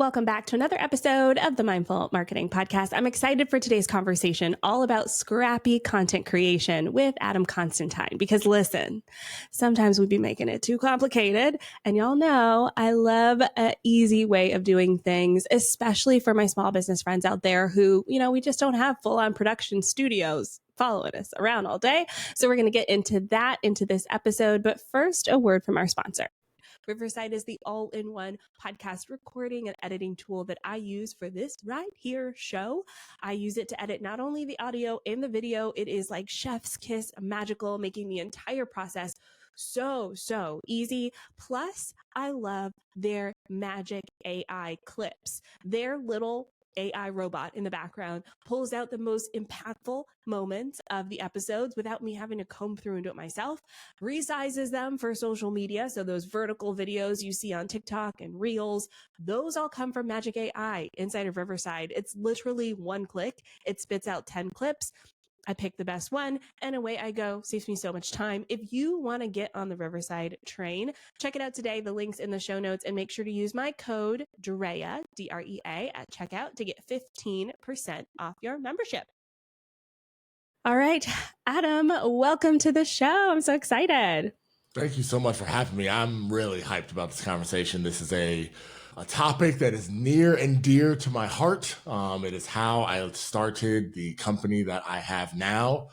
Welcome back to another episode of the Mindful Marketing Podcast. I'm excited for today's conversation all about scrappy content creation with Adam Constantine. Because listen, sometimes we be making it too complicated. And y'all know I love an easy way of doing things, especially for my small business friends out there who, we just don't have full-on production studios following us around all day. So we're going to get into this episode. But first, a word from our sponsor. Riverside is the all-in-one podcast recording and editing tool that I use for this right here show. I use it to edit not only the audio and the video, it is like chef's kiss magical, making the entire process so easy. Plus, I love their magic AI clips. Their little AI robot in the background pulls out the most impactful moments of the episodes without me having to comb through and do it myself, resizes them for social media. So those vertical videos you see on TikTok and Reels, those all come from Magic AI inside of Riverside. It's literally one click. It spits out 10 clips. I pick the best one and away I go. Saves me so much time. If you want to get on the Riverside train, check it out today. The link's in the show notes, and make sure to use my code DREA, D-R-E-A, at checkout to get 15% off your membership. All right, Adam, welcome to the show. I'm so excited. Thank you so much for having me. I'm really hyped about this conversation. This is a topic that is near and dear to my heart. It is how I started the company that I have now.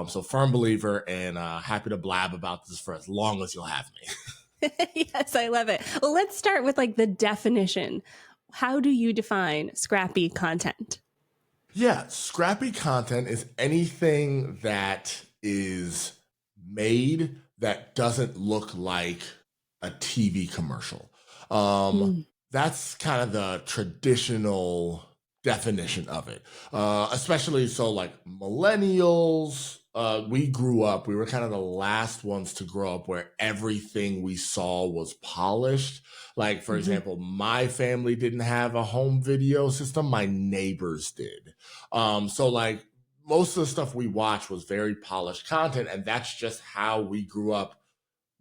So firm believer and happy to blab about this for as long as you'll have me. Yes, I love it. Well, let's start with the definition. How do you define scrappy content? Yeah, scrappy content is anything that is made that doesn't look like a TV commercial. That's kind of the traditional definition of it. Especially so like millennials, we were kind of the last ones to grow up where everything we saw was polished. Like, for example, my family didn't have a home video system. My neighbors did. So like most of the stuff we watched was very polished content. And that's just how we grew up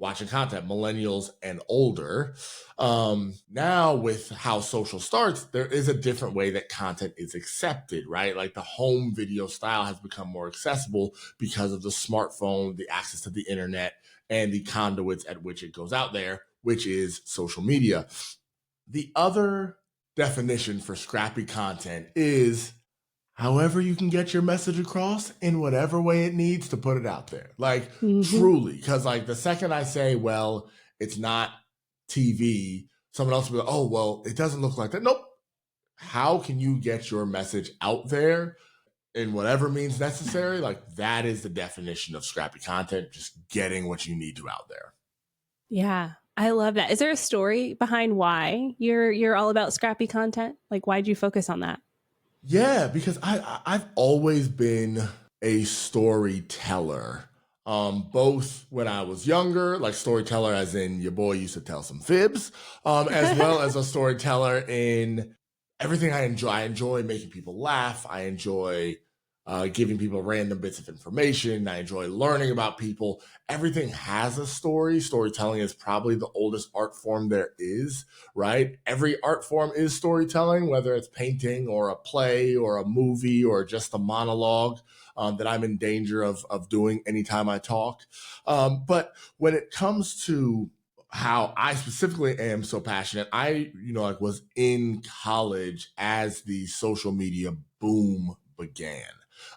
watching content, millennials and older. Now with how social starts, there is a different way that content is accepted, right? Like the home video style has become more accessible because of the smartphone, the access to the internet, and the conduits at which it goes out there, which is social media. The other definition for scrappy content is however you can get your message across in whatever way it needs to put it out there. Like truly, because like the second I say, well, it's not TV, someone else will be like, oh, well, it doesn't look like that. Nope. How can you get your message out there in whatever means necessary? Like that is the definition of scrappy content, just getting what you need to out there. Yeah, I love that. Is there a story behind why you're all about scrappy content? Like, why'd you focus on that? Yeah, because I've always been a storyteller. Both when I was younger, like storyteller as in your boy used to tell some fibs, as well as a storyteller in everything I enjoy. I enjoy making people laugh. I enjoy giving people random bits of information. I enjoy learning about people. Everything has a story. Storytelling is probably the oldest art form there is, right? Every art form is storytelling, whether it's painting or a play or a movie or just a monologue that I'm in danger of doing anytime I talk. But when it comes to how I specifically am so passionate, I was in college as the social media boom began.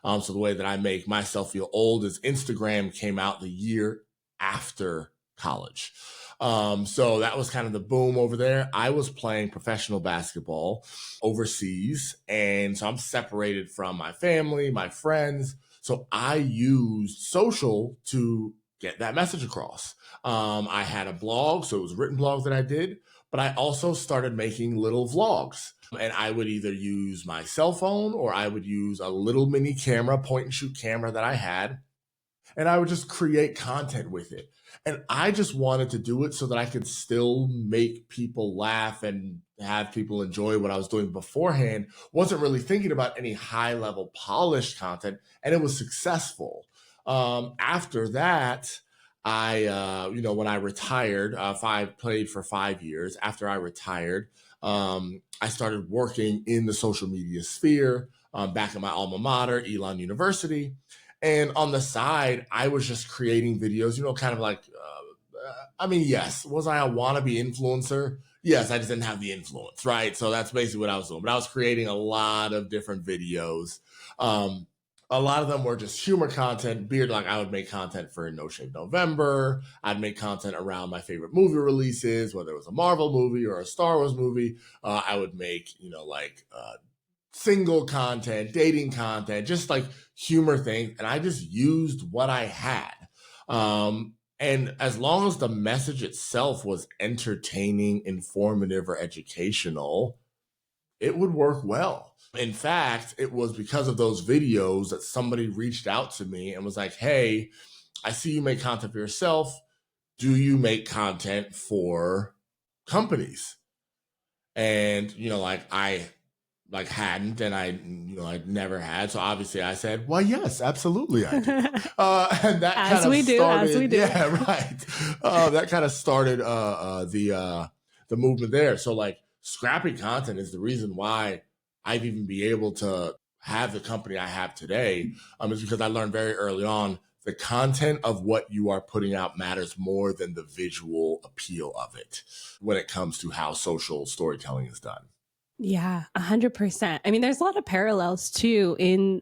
So the way that I make myself feel old is Instagram came out the year after college. So that was kind of the boom over there. I was playing professional basketball overseas. And so I'm separated from my family, my friends. So I used social to get that message across. I had a blog, so it was written blogs that I did, but I also started making little vlogs. And I would either use my cell phone or I would use a little mini camera, point and shoot camera that I had. And I would just create content with it. And I just wanted to do it so that I could still make people laugh and have people enjoy what I was doing beforehand. Wasn't really thinking about any high level polished content, and it was successful. After that, when I retired, I played for 5 years. After I retired, I started working in the social media sphere back at my alma mater, Elon University. And on the side, I was just creating videos, kind of like, yes, was I a wannabe influencer? Yes, I just didn't have the influence, right? So that's basically what I was doing. But I was creating a lot of different videos. Um, a lot of them were just humor content. Like I would make content for No Shave November. I'd make content around my favorite movie releases, whether it was a Marvel movie or a Star Wars movie. I would make, single content, dating content, just like humor things. And I just used what I had. And as long as the message itself was entertaining, informative, or educational, it would work well. In fact, it was because of those videos that somebody reached out to me and was like, hey, I see you make content for yourself. Do you make content for companies? And, I hadn't, and I'd never had. So obviously I said, well, yes, absolutely I do. And that as we do. Yeah, right. That kind of started the movement there. So Scrappy content is the reason why I've even be able to have the company I have today. Is because I learned very early on the content of what you are putting out matters more than the visual appeal of it when it comes to how social storytelling is done. Yeah, 100%. I mean, there's a lot of parallels too in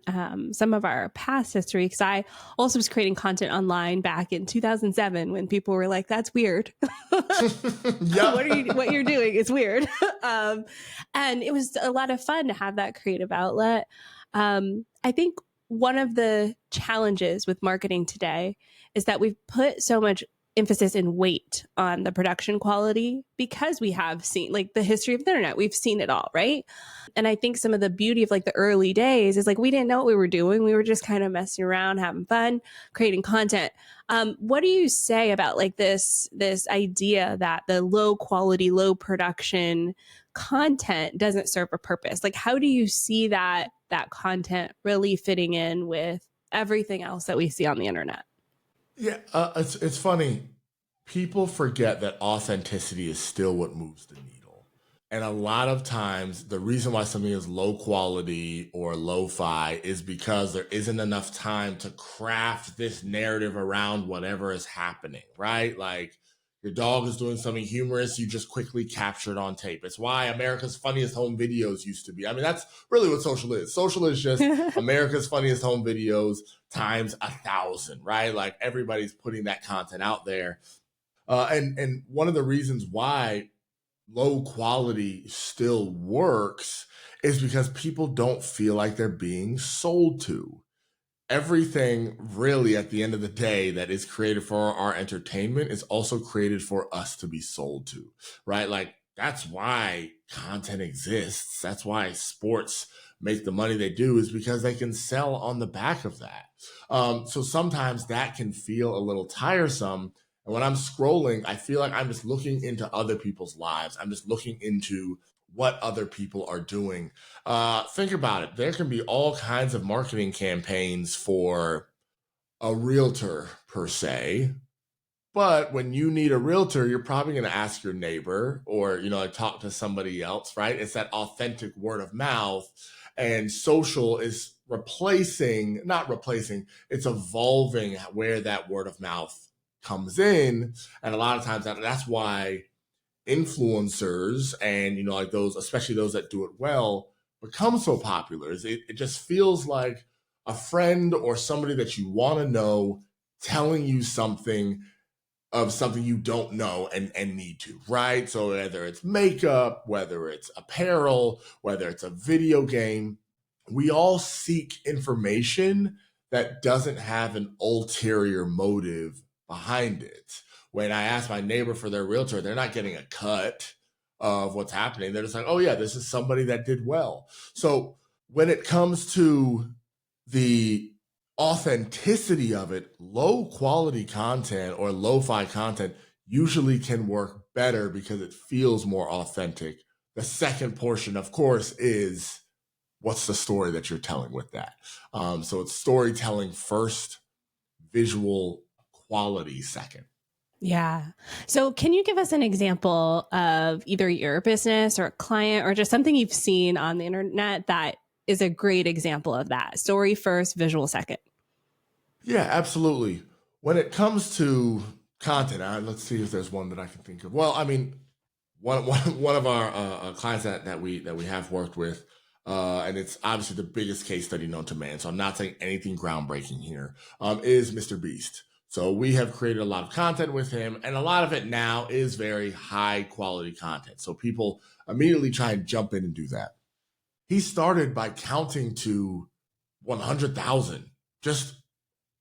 some of our past history. Because I also was creating content online back in 2007 when people were like, "That's weird. Yeah, what you're doing is weird." And it was a lot of fun to have that creative outlet. I think one of the challenges with marketing today is that we've put so much emphasis and weight on the production quality because we have seen the history of the internet. We've seen it all, right? And I think some of the beauty of the early days is we didn't know what we were doing. We were just kind of messing around, having fun, creating content. What do you say about this idea that the low quality, low production content doesn't serve a purpose? How do you see that content really fitting in with everything else that we see on the internet? Yeah, it's funny. People forget that authenticity is still what moves the needle. And a lot of times, the reason why something is low quality or lo-fi is because there isn't enough time to craft this narrative around whatever is happening, right? Your dog is doing something humorous, you just quickly capture it on tape. It's why America's Funniest Home Videos used to be. I mean, that's really what social is. Social is just America's Funniest Home Videos times 1,000, right? Everybody's putting that content out there. And one of the reasons why low quality still works is because people don't feel like they're being sold to. Everything really at the end of the day that is created for our entertainment is also created for us to be sold to, right? That's why content exists. That's why sports make the money they do, is because they can sell on the back of that. So sometimes that can feel a little tiresome. And when I'm scrolling, I feel like I'm just looking into other people's lives. I'm just looking into what other people are doing. Think about it. There can be all kinds of marketing campaigns for a realtor per se. But when you need a realtor, you're probably going to ask your neighbor or, talk to somebody else, right? It's that authentic word of mouth. And social is not replacing, it's evolving where that word of mouth comes in. And a lot of times that's why influencers and those, especially those that do it well, become so popular. It just feels like a friend or somebody that you want to know telling you something of something you don't know and need to, right? So whether it's makeup, whether it's apparel, whether it's a video game, we all seek information that doesn't have an ulterior motive behind it. When I ask my neighbor for their realtor, they're not getting a cut of what's happening. They're just like, oh yeah, this is somebody that did well. So when it comes to the authenticity of it, low quality content or lo-fi content usually can work better because it feels more authentic. The second portion, of course, is what's the story that you're telling with that? So it's storytelling first, visual quality second. Yeah. So can you give us an example of either your business or a client or just something you've seen on the internet that is a great example of that? Story first, visual second. Yeah, absolutely. When it comes to content, let's see if there's one that I can think of. Well, I mean, one of our clients that we have worked with, and it's obviously the biggest case study known to man. So I'm not saying anything groundbreaking here. Is Mr. Beast. So we have created a lot of content with him, and a lot of it now is very high quality content. So people immediately try and jump in and do that. He started by counting to 100,000 just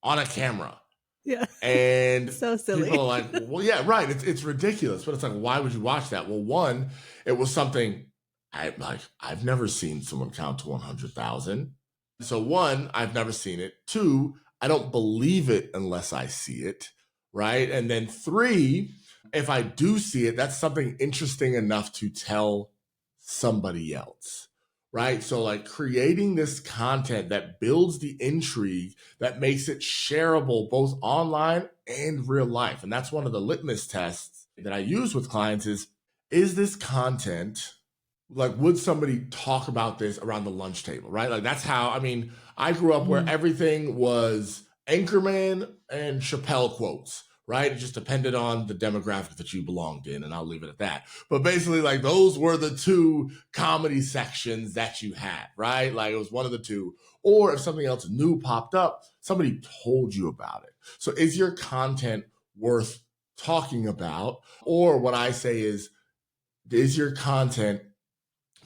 on a camera. Yeah. And So silly. people are like, well, yeah, right. It's ridiculous. But it's like, why would you watch that? Well, one, it was something I've never seen someone count to 100,000. So one, I've never seen it. Two, I don't believe it unless I see it. Right. And then three, if I do see it, that's something interesting enough to tell somebody else. Right. So like creating this content that builds the intrigue that makes it shareable both online and real life. And that's one of the litmus tests that I use with clients is this content, like, would somebody talk about this around the lunch table, right? Like that's how, I mean, I grew up where everything was Anchorman and Chappelle quotes, right? It just depended on the demographic that you belonged in, and I'll leave it at that. But basically, like, those were the two comedy sections that you had, right? Like, it was one of the two. Or if something else new popped up, somebody told you about it. So is your content worth talking about? Or what I say is your content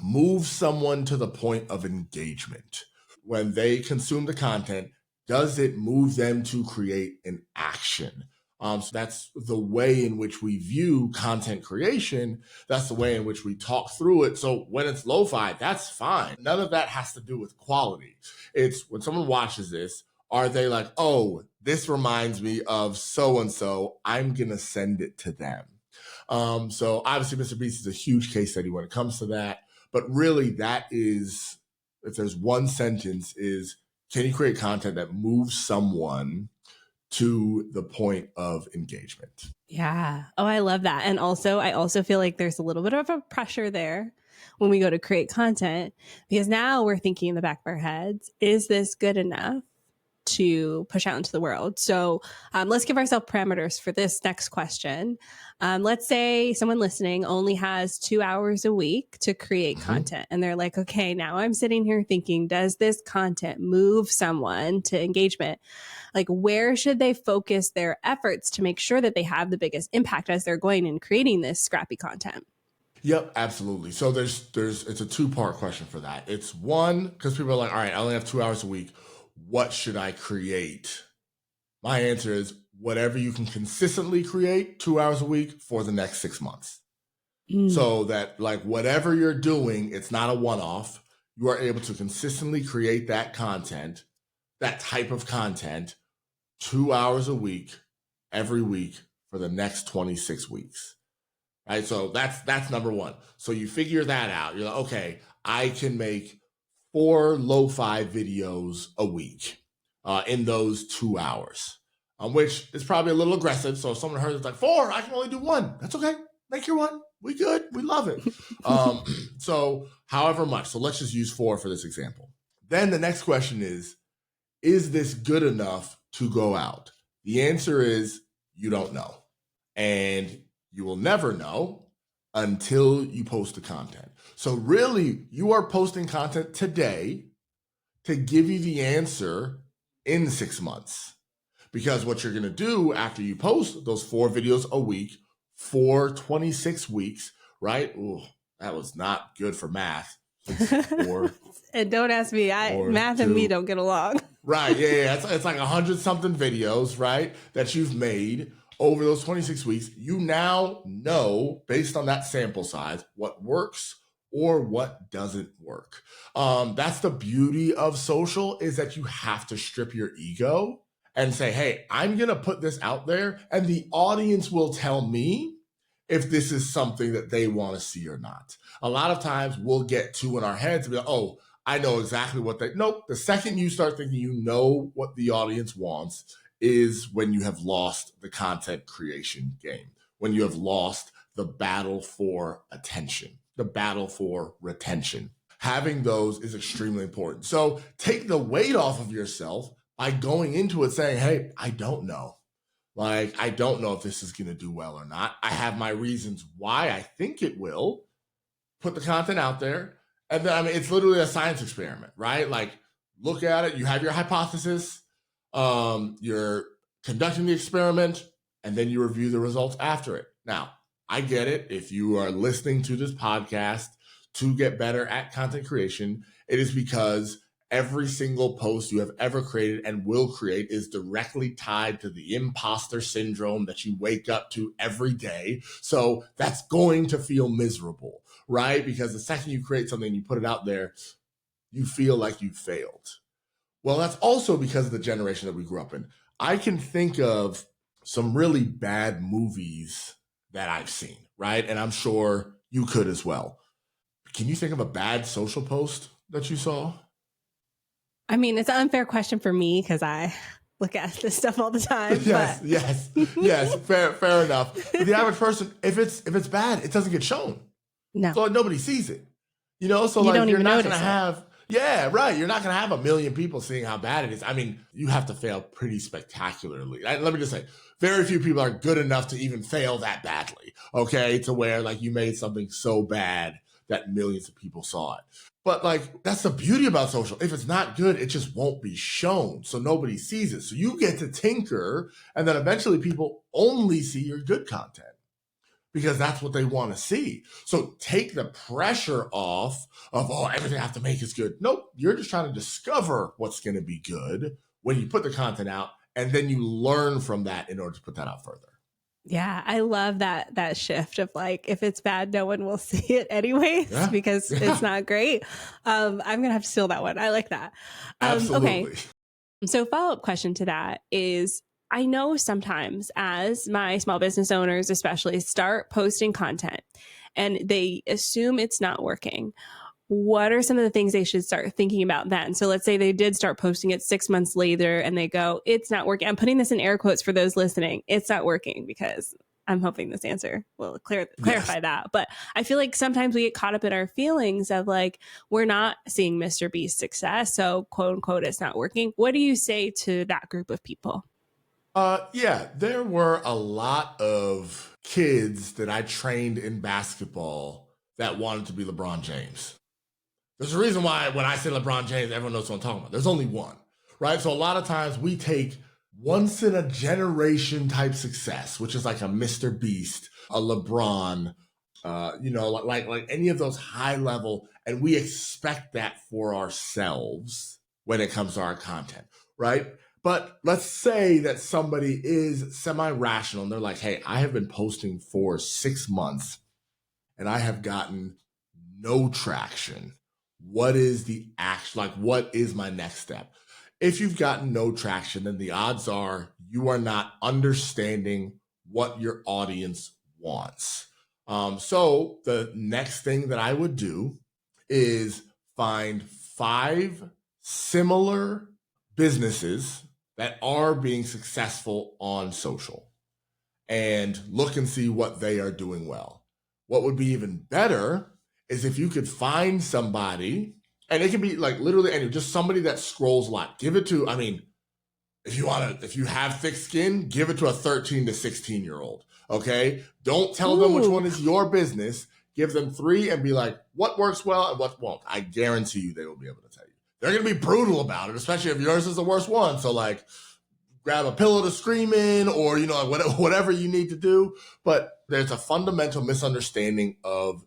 move someone to the point of engagement? When they consume the content, does it move them to create an action? So that's the way in which we view content creation. That's the way in which we talk through it. So when it's lo-fi, that's fine. None of that has to do with quality. It's when someone watches this, are they like, oh, this reminds me of so-and-so, I'm going to send it to them. So obviously Mr. Beast is a huge case study when it comes to that. But really that is, if there's one sentence, is can you create content that moves someone to the point of engagement? Yeah. Oh, I love that. And also, I also feel like there's a little bit of a pressure there when we go to create content because now we're thinking in the back of our heads, is this good enough to push out into the world? So let's give ourselves parameters for this next question. Let's say someone listening only has 2 hours a week to create content. And they're like, okay, now I'm sitting here thinking, does this content move someone to engagement? Like, where should they focus their efforts to make sure that they have the biggest impact as they're going and creating this scrappy content? Yep, absolutely. So there's it's a two-part question for that. It's one, because people are like, all right, I only have 2 hours a week. What should I create? My answer is whatever you can consistently create 2 hours a week for the next 6 months. So that, like, whatever you're doing, it's not a one-off. You are able to consistently create that content, that type of content, 2 hours a week, every week for the next 26 weeks. Right? So that's number one. So you figure that out. You're like, okay, I can make 4 lo-fi videos a week in those 2 hours, which is probably a little aggressive. So if someone heard it's like 4, I can only do 1. That's okay. Make your 1. We good. We love it. So however much. So let's just use 4 for this example. Then the next question is this good enough to go out? The answer is you don't know. And you will never know until you post the content. So really, you are posting content today to give you the answer in 6 months. Because what you're going to do after you post those 4 videos a week for 26 weeks, right? Ooh, that was not good for math. 4, and don't ask me. Math and me don't get along. Right. Yeah. It's like 100-something videos, right, that you've made over those 26 weeks. You now know, based on that sample size, what works or what doesn't work. That's the beauty of social, is that you have to strip your ego and say, hey, I'm going to put this out there and the audience will tell me if this is something that they want to see or not. A lot of times we'll get too in our heads and be like, oh, I know exactly what nope. The second you start thinking you know what the audience wants, is when you have lost the content creation game, when you have lost the battle for attention, the battle for retention. Having those is extremely important. So take the weight off of yourself by going into it saying, hey, I don't know. Like, I don't know if this is going to do well or not. I have my reasons why I think it will. Put the content out there. And then, I mean, it's literally a science experiment, right? Like, look at it. You have your hypothesis. You're conducting the experiment, and then you review the results after it. Now, I get it. If you are listening to this podcast to get better at content creation, it is because every single post you have ever created and will create is directly tied to the imposter syndrome that you wake up to every day. So that's going to feel miserable, right? Because the second you create something and you put it out there, you feel like you failed. Well, that's also because of the generation that we grew up in. I can think of some really bad movies that I've seen, right? And I'm sure you could as well. Can you think of a bad social post that you saw? I mean, it's an unfair question for me because I look at this stuff all the time. Yes. Fair enough. But the average person, if it's bad, it doesn't get shown. No. So nobody sees it. You know, so you like don't you're even not notice gonna have you're not gonna have a million people seeing how bad it is. I mean, you have to fail pretty spectacularly. Let me just say, very few people are good enough to even fail that badly, okay? To where like you made something so bad that millions of people saw it. But like, that's the beauty about social. If it's not good, it just won't be shown. So nobody sees it. So you get to tinker, and then eventually people only see your good content because that's what they want to see. So take the pressure off of, oh, everything I have to make is good. Nope, you're just trying to discover what's going to be good when you put the content out, and then you learn from that in order to put that out further. Yeah, I love that shift of like, if it's bad, no one will see it anyways because it's not great. I'm going to have to steal that one. I like that. Absolutely. Okay. So follow-up question to that is, I know sometimes as my small business owners, especially, start posting content and they assume it's not working. What are some of the things they should start thinking about then? So let's say they did start posting it 6 months later and they go, it's not working. I'm putting this in air quotes for those listening. It's not working because I'm hoping this answer will clarify that. But I feel like sometimes we get caught up in our feelings of like, we're not seeing Mr. Beast's success. So quote unquote, it's not working. What do you say to that group of people? There were a lot of kids that I trained in basketball that wanted to be LeBron James. There's a reason why when I say LeBron James, everyone knows what I'm talking about. There's only one, right? So a lot of times we take once in a generation type success, which is like a Mr. Beast, a LeBron, like any of those high level, and we expect that for ourselves when it comes to our content, right? But let's say that somebody is semi-rational and they're like, hey, I have been posting for 6 months and I have gotten no traction. What is the action? Like, what is my next step? If you've gotten no traction, then the odds are you are not understanding what your audience wants. So the next thing that I would do is find 5 similar businesses that are being successful on social and look and see what they are doing well. What would be even better is if you could find somebody, and it can be like literally any, just somebody that scrolls a lot. Give it to, I mean, if you have thick skin, give it to a 13 to 16 year old. Okay. Don't tell them which one is your business. Give them 3 and be like, what works well and what won't. I guarantee you they will be able to tell you. They're going to be brutal about it, especially if yours is the worst one. So like, grab a pillow to scream in, or, whatever you need to do. But there's a fundamental misunderstanding of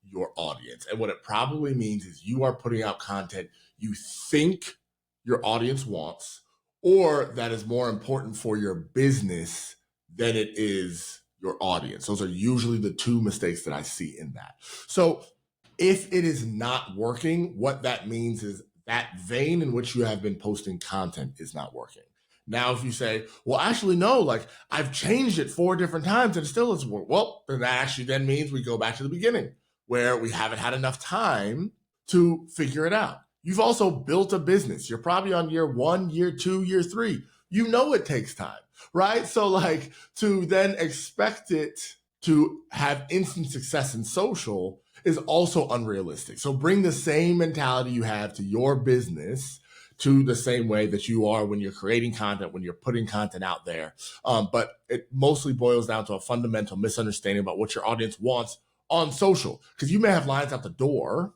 your audience. And what it probably means is you are putting out content you think your audience wants, or that is more important for your business than it is your audience. Those are usually the 2 mistakes that I see in that. So if it is not working, what that means is that vein in which you have been posting content is not working. Now, if you say, well, actually, no, like I've changed it 4 different times and it still doesn't work. Well, then that actually then means we go back to the beginning where we haven't had enough time to figure it out. You've also built a business. You're probably on year 1, year 2, year 3. you know it takes time, right? So like to then expect it to have instant success in social is also unrealistic. So bring the same mentality you have to your business to the same way that you are when you're creating content, when you're putting content out there. But it mostly boils down to a fundamental misunderstanding about what your audience wants on social. Because you may have lines out the door,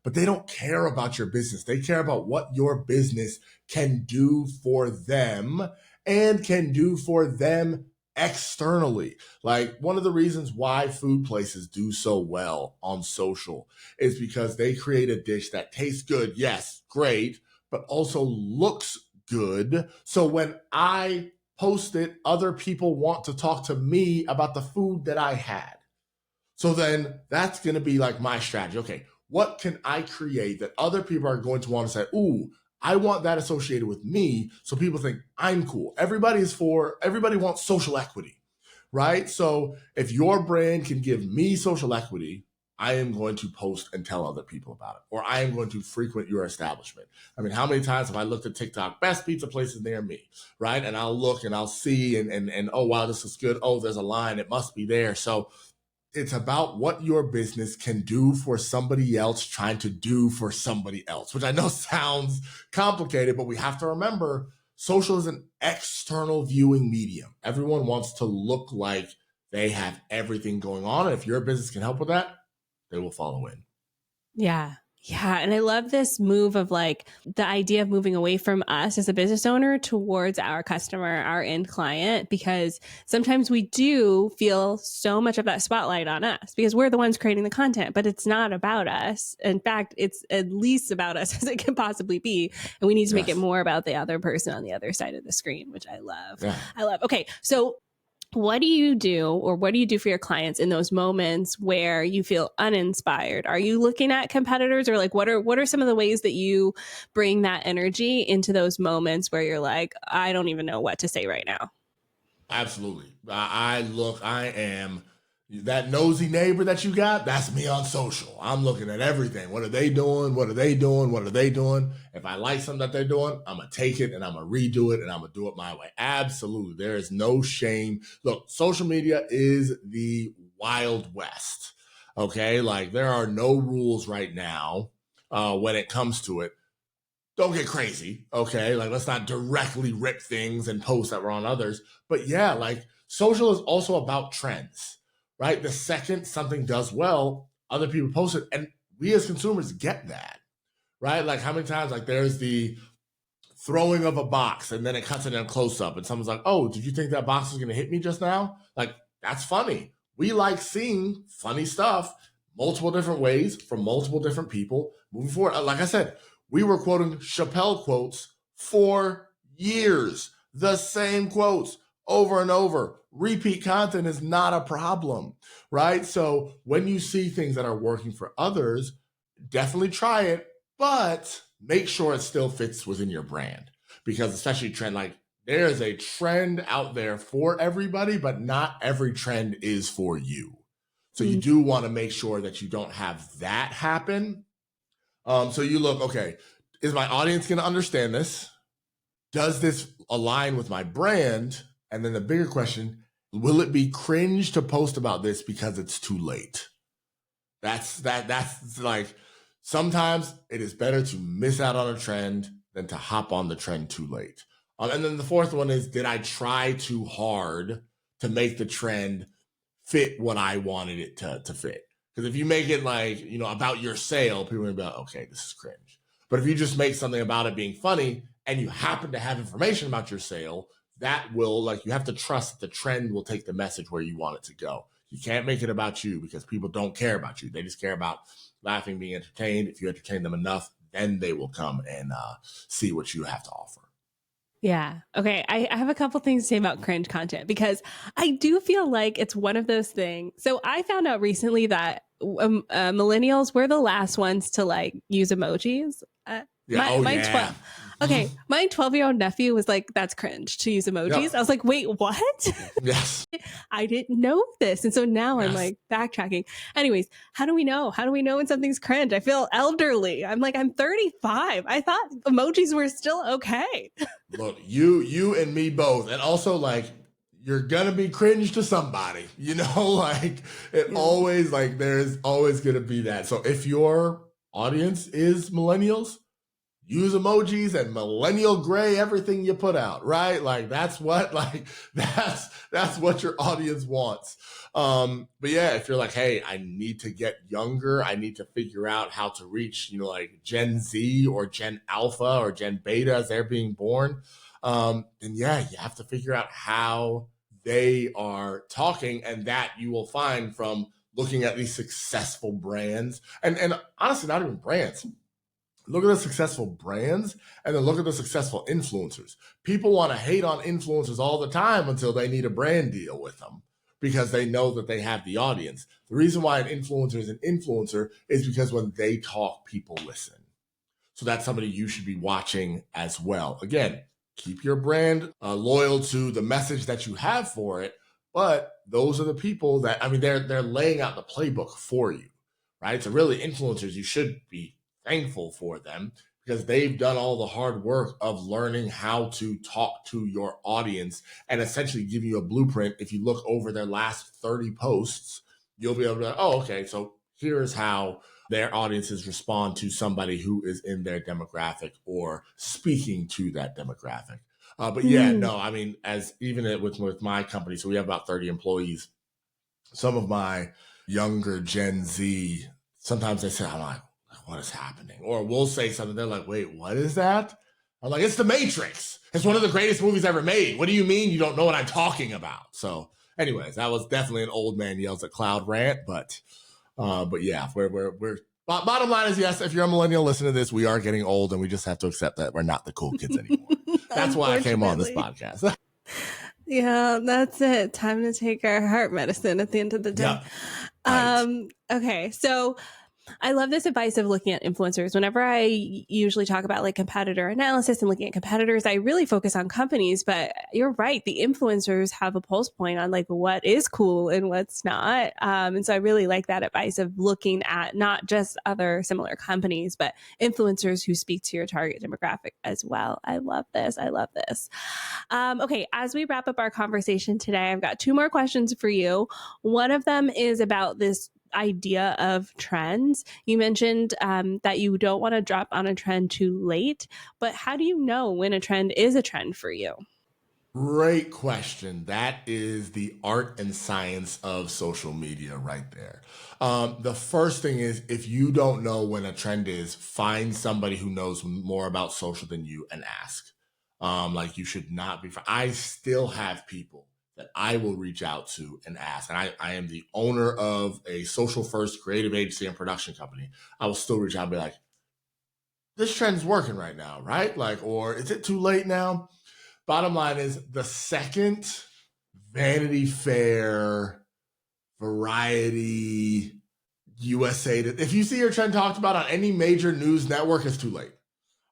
but they don't care about your business. They care about what your business can do for them and can do for them externally. Like one of the reasons why food places do so well on social is because they create a dish that tastes good. Yes, great, but also looks good. So when I post it, other people want to talk to me about the food that I had. So then that's going to be like my strategy. Okay, what can I create that other people are going to want to say, ooh, I want that associated with me. So people think I'm cool. Everybody wants social equity, right? So if your brand can give me social equity, I am going to post and tell other people about it, or I am going to frequent your establishment. I mean, how many times have I looked at TikTok, best pizza places near me, right? And I'll look and I'll see and oh, wow, this is good. Oh, there's a line. It must be there. So it's about what your business can do for somebody else trying to do for somebody else, which I know sounds complicated, but we have to remember social is an external viewing medium. Everyone wants to look like they have everything going on. And if your business can help with that, they will follow in. Yeah. Yeah. And I love this move of like the idea of moving away from us as a business owner towards our customer, our end client, because sometimes we do feel so much of that spotlight on us because we're the ones creating the content, but it's not about us. In fact, it's at least about us as it can possibly be. And we need to make it more about the other person on the other side of the screen, which I love. Yeah. I love. Okay. So what do you do, or what do you do for your clients in those moments where you feel uninspired? Are you looking at competitors, or like what are some of the ways that you bring that energy into those moments where you're like, I don't even know what to say right now? Absolutely. I am that nosy neighbor that you got. That's me on social. I'm looking at everything. What are they doing? What are they doing? What are they doing? If I like something that they're doing, I'm going to take it and I'm going to redo it and I'm going to do it my way. Absolutely. There is no shame. Look, social media is the Wild West. Okay. Like there are no rules right now when it comes to it. Don't get crazy, okay? Like, let's not directly rip things and post that were on others. But yeah, like, social is also about trends, right? The second something does well, other people post it. And we as consumers get that, right? Like, how many times, like, there's the throwing of a box and then it cuts it in a close up and someone's like, oh, did you think that box was going to hit me just now? Like, that's funny. We like seeing funny stuff multiple different ways from multiple different people moving forward. Like I said, we were quoting Chappelle quotes for years. The same quotes over and over. Repeat content is not a problem, right? So when you see things that are working for others, definitely try it, but make sure it still fits within your brand. Because especially trend, like there is a trend out there for everybody, but not every trend is for you. So you do want to make sure that you don't have that happen. So you look, okay, is my audience going to understand this? Does this align with my brand? And then the bigger question, will it be cringe to post about this because it's too late? That's like, sometimes it is better to miss out on a trend than to hop on the trend too late. And then the fourth one is, did I try too hard to make the trend fit what I wanted it to fit? Because if you make it like, about your sale, people will be like, okay, this is cringe. But if you just make something about it being funny and you happen to have information about your sale, that will, like, you have to trust that the trend will take the message where you want it to go. You can't make it about you because people don't care about you. They just care about laughing, being entertained. If you entertain them enough, then they will come and see what you have to offer. Yeah. Okay. I have a couple things to say about cringe content because I do feel like it's one of those things. So I found out recently that millennials were the last ones to like use emojis. Okay, my 12-year-old nephew was like, that's cringe to use emojis. Yep. I was like, wait, what? Yes. I didn't know this. And so now I'm Yes. like backtracking. Anyways, how do we know? How do we know when something's cringe? I feel elderly. I'm like, I'm 35. I thought emojis were still okay. Look, you and me both. And also, like, you're gonna be cringe to somebody, like it always, like, there's always gonna be that. So if your audience is millennials, use emojis and millennial gray everything you put out, right? Like that's what your audience wants. But yeah, if you're like, hey, I need to get younger, I need to figure out how to reach, like Gen Z or Gen Alpha or Gen Beta as they're being born, then yeah, you have to figure out how they are talking, and that you will find from looking at these successful brands and honestly, not even brands. Look at the successful brands and then look at the successful influencers. People want to hate on influencers all the time until they need a brand deal with them because they know that they have the audience. The reason why an influencer is an influencer is because when they talk, people listen. So that's somebody you should be watching as well. Again, keep your brand loyal to the message that you have for it, but those are the people that, they're laying out the playbook for you, right? So really, influencers, you should be thankful for them because they've done all the hard work of learning how to talk to your audience and essentially give you a blueprint. If you look over their last 30 posts, you'll be able to, oh, okay, so here's how their audiences respond to somebody who is in their demographic or speaking to that demographic. But yeah, no, as even with my company, so we have about 30 employees. Some of my younger Gen Z, sometimes they say, I'm like, what is happening? Or we'll say something, they're like, wait, what is that? I'm like, it's The Matrix. It's one of the greatest movies ever made. What do you mean you don't know what I'm talking about? So anyways, that was definitely an old man yells at cloud rant, but yeah, we're bottom line is, yes, if you're a millennial listening to this, we are getting old and we just have to accept that we're not the cool kids anymore. That's why I came on this podcast. Yeah, that's it. Time to take our heart medicine at the end of the day. Yep. Right. Okay, so I love this advice of looking at influencers. Whenever I usually talk about like competitor analysis and looking at competitors, I really focus on companies, but you're right. The influencers have a pulse point on like what is cool and what's not. And so I really like that advice of looking at not just other similar companies, but influencers who speak to your target demographic as well. I love this. Okay. As we wrap up our conversation today, I've got 2 more questions for you. One of them is about this idea of trends. You mentioned that you don't want to drop on a trend too late, but how do you know when a trend is a trend for you? Great question. That is the art and science of social media right there. The first thing is, if you don't know when a trend is, find somebody who knows more about social than you and ask. Like, you should not be. I still have people that I will reach out to and ask. And I am the owner of a social first creative agency and production company. I will still reach out and be like, this trend's working right now, right? Like, or is it too late now? Bottom line is, the second Vanity Fair, Variety, USA, if you see your trend talked about on any major news network, it's too late.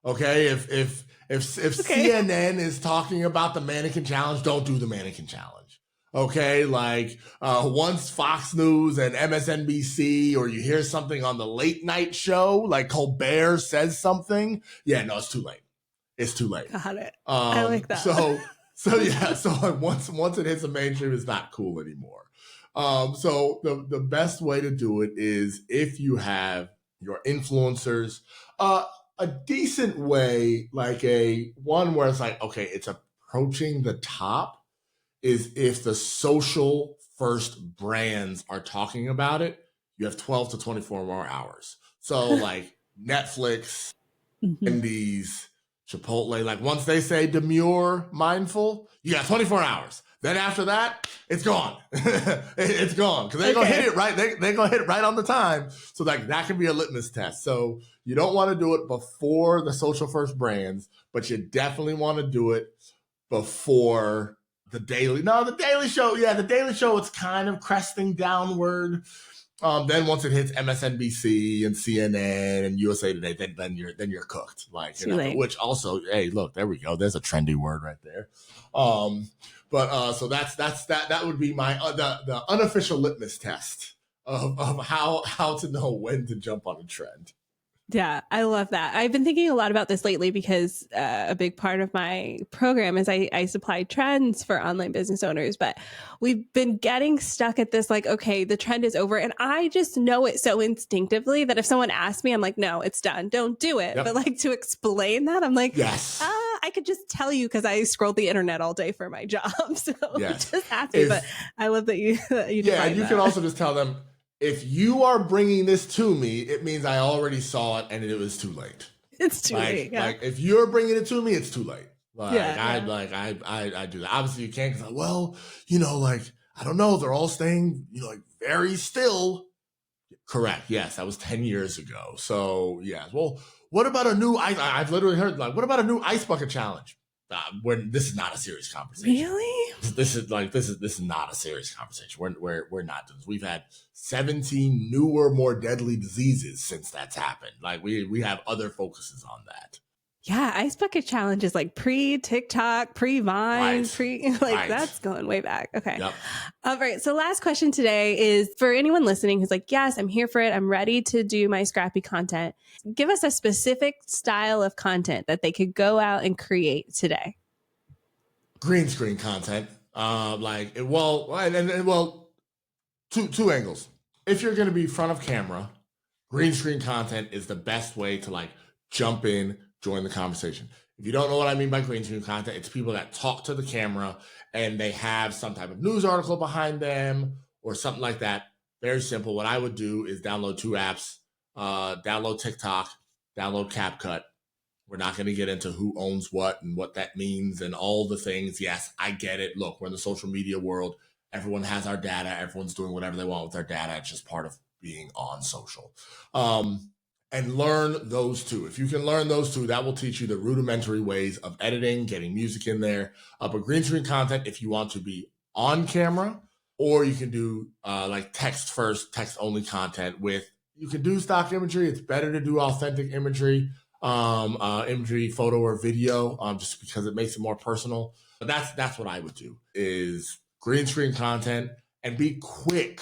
Okay, if CNN is talking about the mannequin challenge, don't do the mannequin challenge. Okay, like once Fox News and MSNBC, or you hear something on the late night show, like Colbert says something, yeah, no, it's too late. It's too late. Got it. I like that. So yeah, so like once it hits the mainstream, it's not cool anymore. So the best way to do it is, if you have your influencers, a decent way, like a one where it's like, okay, it's approaching the top, is if the social first brands are talking about it, you have 12 to 24 more hours. So like Netflix, Wendy's, Chipotle, like once they say demure, mindful, you got 24 hours. Then after that, it's gone. It's gone. Because they're going to hit it right. They're going to hit it right on the time. So like that can be a litmus test. So you don't want to do it before the social first brands, but you definitely want to do it before the Daily. No, the Daily Show. Yeah, the Daily Show, it's kind of cresting downward. Then once it hits MSNBC and CNN and USA Today, then you're cooked. Like, Too late. which also, hey, look, there we go. There's a trendy word right there. So that would be my the unofficial litmus test of how to know when to jump on a trend. Yeah, I love that. I've been thinking a lot about this lately because a big part of my program is I supply trends for online business owners, but we've been getting stuck at this like, okay, the trend is over. And I just know it so instinctively that if someone asks me, I'm like, no, it's done. Don't do it. Yep. But like to explain that, I'm like, yes. I could just tell you because I scrolled the internet all day for my job. So yes. just ask me. But I love that you yeah, and you can also just tell them, if you are bringing this to me, it means I already saw it and it was too late. It's too late. Yeah. Like if you're bringing it to me, it's too late. Like I do that. Obviously you can't, because well, like I don't know, they're all staying, like very still. Correct. Yes, that was 10 years ago. So yeah. Well, what about a new I've literally heard like, what about a new ice bucket challenge? When this is not a serious conversation. Really? This is not a serious conversation. We're not doing this. We've had 17 newer, more deadly diseases since that's happened. Like we have other focuses on that. Yeah, ice bucket challenge is like pre-TikTok, pre-Vine, that's going way back. Okay. Yep. All right. So last question today is for anyone listening who's like, yes, I'm here for it. I'm ready to do my Scrappy content. Give us a specific style of content that they could go out and create today. Green screen content. Two angles. If you're going to be front of camera, green screen content is the best way to like jump in, join the conversation. If you don't know what I mean by green screen content, it's people that talk to the camera and they have some type of news article behind them or something like that. Very simple. What I would do is download 2 apps, download TikTok, download CapCut. We're not going to get into who owns what and what that means and all the things. Yes, I get it. Look, we're in the social media world. Everyone has our data. Everyone's doing whatever they want with their data. It's just part of being on social. And learn those 2. If you can learn those 2, that will teach you the rudimentary ways of editing, getting music in there. But green screen content, if you want to be on camera, or you can do like text first, text only content you can do stock imagery. It's better to do authentic imagery, photo or video, just because it makes it more personal. But that's what I would do is green screen content and be quick.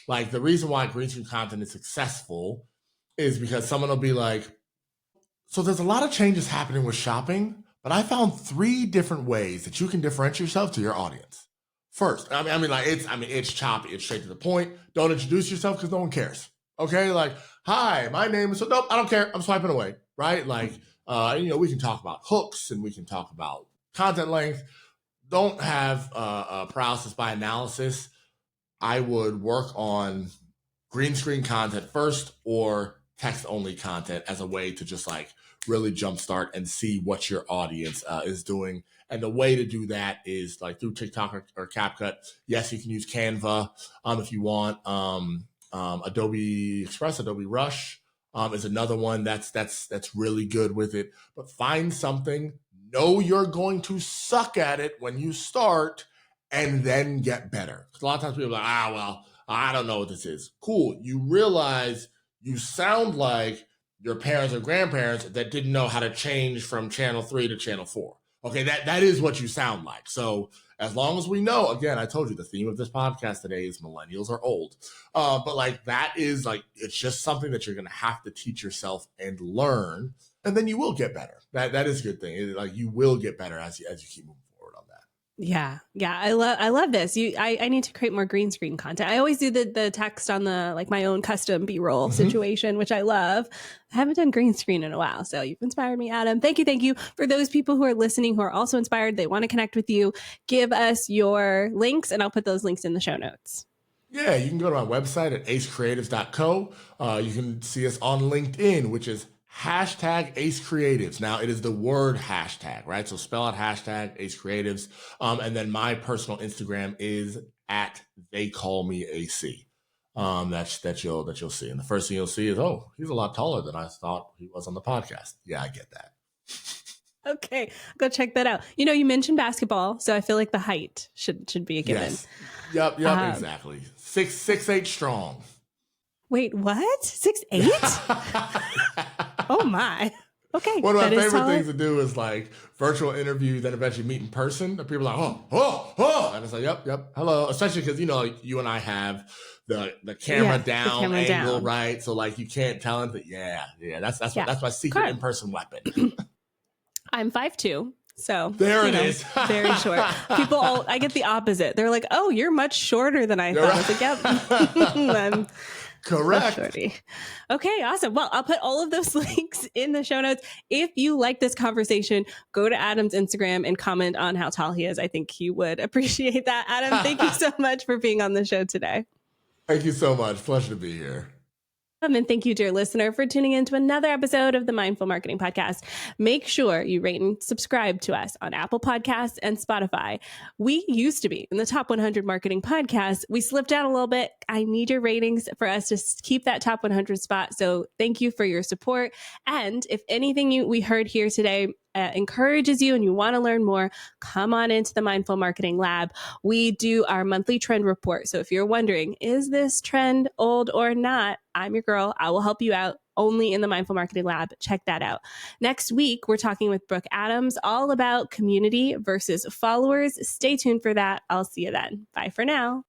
Like the reason why green screen content is successful is because someone will be like, so there's a lot of changes happening with shopping, but I found 3 different ways that you can differentiate yourself to your audience. First, it's choppy. It's straight to the point. Don't introduce yourself because no one cares. Okay. Like, hi, my name is, nope, I don't care. I'm swiping away. Right. Like, we can talk about hooks and we can talk about content length. Don't have paralysis by analysis. I would work on green screen content first or text only content as a way to just like really jumpstart and see what your audience is doing. And the way to do that is like through TikTok or CapCut. Yes, you can use Canva if you want. Adobe Express, Adobe Rush is another one that's really good with it. But find something. Know you're going to suck at it when you start, and then get better. Because a lot of times people are like, I don't know what this is. Cool. You realize you sound like your parents or grandparents that didn't know how to change from channel 3 to channel 4. Okay, that is what you sound like. So as long as we know, again, I told you the theme of this podcast today is millennials are old. But like that is like, it's just something that you're going to have to teach yourself and learn. And then you will get better. That is a good thing. Like you will get better as you keep moving forward on that. Yeah. I love this. I need to create more green screen content. I always do the text on the like my own custom B-roll situation, which I love. I haven't done green screen in a while. So you've inspired me, Adam. Thank you. For those people who are listening, who are also inspired, they want to connect with you, give us your links and I'll put those links in the show notes. Yeah, you can go to my website at acecreatives.co. You can see us on LinkedIn, which is #AceCreatives. Now it is the word hashtag, right? So spell out #AceCreatives. And then my personal Instagram is at @TheyCallMeAC. That you'll see. And the first thing you'll see is, oh, he's a lot taller than I thought he was on the podcast. Yeah, I get that. Okay, go check that out. You mentioned basketball, so I feel like the height should be a given. Yes. Yep, exactly. 6'8" strong. Wait, what? 6'8"? Oh my. Okay. One of my favorite things to do is like virtual interviews and eventually meet in person. And people are like, oh. And it's like, yep, hello. Especially because, you and I have the camera down angle, right? So like you can't tell him that, that's my secret in-person weapon. I'm 5'2". So there it is. Very short. People I get the opposite. They're like, oh, you're much shorter than I thought. I was like, yep. I'm correct. Shorty. Okay, awesome. Well, I'll put all of those links in the show notes. If you like this conversation, go to Adam's Instagram and comment on how tall he is. I think he would appreciate that. Adam, thank you so much for being on the show today. Thank you so much. Pleasure to be here. And thank you, dear listener, for tuning in to another episode of the Mindful Marketing Podcast. Make sure you rate and subscribe to us on Apple Podcasts and Spotify. We used to be in the top 100 marketing podcasts. We slipped out a little bit. I need your ratings for us to keep that top 100 spot. So thank you for your support. And if anything we heard here today encourages you and you want to learn more, come on into the Mindful Marketing Lab. We do our monthly trend report. So if you're wondering, is this trend old or not? I'm your girl. I will help you out only in the Mindful Marketing Lab. Check that out. Next week, we're talking with Brooke Adams all about community versus followers. Stay tuned for that. I'll see you then. Bye for now.